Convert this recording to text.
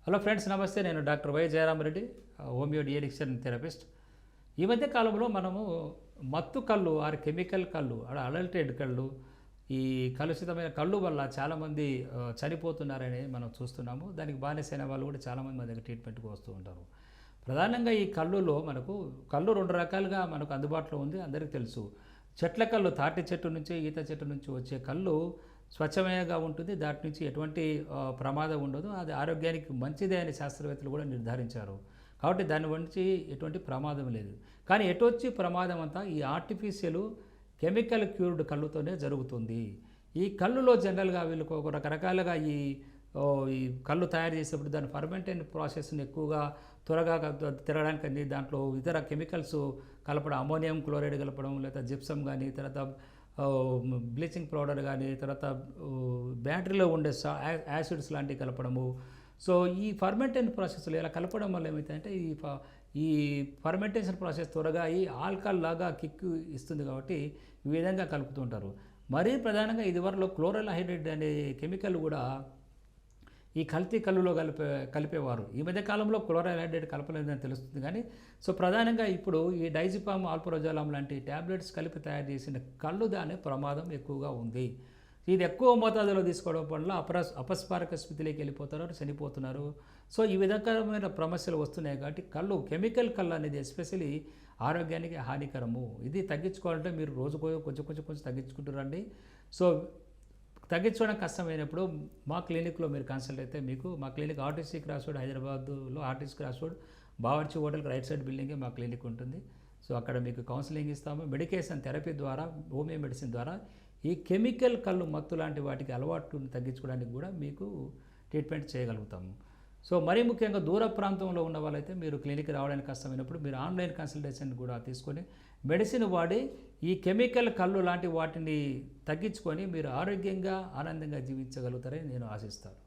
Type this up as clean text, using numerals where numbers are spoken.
Hello friends, నమస్తే. నేను doctor why Jayarama Reddy, homeo de-addiction therapist. ఈ మధ్య కాలంలో మనము మత్తు కళ్ళు ఆర్ కెమికల్ కళ్ళు, అడల్టెడ్ కళ్ళు, ఈ కలుషితమైన కళ్ళు వల్ల చాలామంది చనిపోతున్నారని మనం చూస్తున్నాము. దానికి బానిసైన వాళ్ళు కూడా చాలామంది మన దగ్గర ట్రీట్మెంట్కి వస్తూ ఉంటారు. ప్రధానంగా ఈ కళ్ళులో కళ్ళు రెండు రకాలుగా మనకు అందుబాటులో ఉంది, అందరికీ తెలుసు. చెట్ల కళ్ళు, తాటి చెట్టు నుంచి, ఈత చెట్టు నుంచి వచ్చే కళ్ళు స్వచ్ఛమయంగా ఉంటుంది. దాటి నుంచి ఎటువంటి ప్రమాదం ఉండదు. అది ఆరోగ్యానికి మంచిదే అని శాస్త్రవేత్తలు కూడా నిర్ధారించారు. కాబట్టి దాని నుంచి ఎటువంటి ప్రమాదం లేదు. కానీ ఎటొచ్చి ప్రమాదం అంతా ఈ ఆర్టిఫిషియల్ కెమికల్ క్యూర్డ్ కళ్ళుతోనే జరుగుతుంది. ఈ కళ్ళులో జనరల్గా వీళ్ళకు ఒక రకరకాలుగా ఈ కళ్ళు తయారు చేసేప్పుడు దాని ఫర్మెంటెంట్ ప్రాసెస్ని ఎక్కువగా త్వరగా తిరగడానికి దాంట్లో ఇతర కెమికల్స్ కలపడం, అమోనియం క్లోరైడ్ కలపడం, లేదా జిప్సమ్ కానీ, తర్వాత బ్లీచింగ్ పౌడర్ కానీ, తర్వాత బ్యాటరీలో ఉండే యాసిడ్స్ లాంటివి కలపడము. సో ఈ ఫర్మెంటేషన్ ప్రాసెస్లో ఇలా కలపడం వల్ల ఏమవుతుందంటే ఈ ఫర్మెంటేషన్ ప్రాసెస్ త్వరగా ఈ ఆల్కహాల్ లాగా కిక్ ఇస్తుంది. కాబట్టి ఈ విధంగా కలుపుతుంటారు. మరీ ప్రధానంగా ఇదివరలో క్లోరల్హైడ్రేట్ అనే కెమికల్ కూడా ఈ కల్తీ కళ్ళులో కలిపేవారు. ఈ మధ్య కాలంలో క్లోరైడ్ కలపలేదని తెలుస్తుంది. కానీ సో ప్రధానంగా ఇప్పుడు ఈ డైజిపామ్, ఆల్ప్రోజోలామ్ లాంటి ట్యాబ్లెట్స్ కలిపి తయారు చేసిన కళ్ళు దాని ప్రమాదం ఎక్కువగా ఉంది. ఇది ఎక్కువ మోతాదులో తీసుకోవడం వల్ల అపస్మారక స్థితిలోకి వెళ్ళిపోతున్నారు, చనిపోతున్నారు. సో ఈ విధమైన సమస్యలు వస్తున్నాయి. కాబట్టి కెమికల్ కళ్ళు అనేది ఎస్పెషలీ ఆరోగ్యానికి హానికరము. ఇది తగ్గించుకోవాలంటే మీరు రోజుకో కొంచెం తగ్గించుకుంటూ రండి. సో తగ్గించడం కష్టమైనప్పుడు మా క్లినిక్లో మీరు కన్సల్ట్ అయితే మీకు మా క్లినిక్ ఆర్టీసీ క్రాస్ రోడ్, హైదరాబాద్లో ఆర్టీసీ క్రాస్ రోడ్, బావర్చి హోటల్కి రైట్ సైడ్ బిల్డింగే మా క్లినిక్ ఉంటుంది. సో అక్కడ మీకు కౌన్సిలింగ్ ఇస్తాము. మెడికేషన్ థెరపీ ద్వారా, హోమియో మెడిసిన్ ద్వారా ఈ కెమికల్ కళ్ళు, మత్తు లాంటి వాటికి అలవాటును తగ్గించుకోవడానికి కూడా మీకు ట్రీట్మెంట్ చేయగలుగుతాము. సో మరీ ముఖ్యంగా దూర ప్రాంతంలో ఉన్న వాళ్ళైతే మీరు క్లినిక్ రావడానికి కష్టమైనప్పుడు మీరు ఆన్లైన్ కన్సల్టేషన్ కూడా తీసుకొని మెడిసిన్ వాడి ఈ కెమికల్ కళ్ళు లాంటి వాటిని తగ్గించుకొని మీరు ఆరోగ్యంగా, ఆనందంగా జీవించగలుగుతారని నేను ఆశిస్తాను.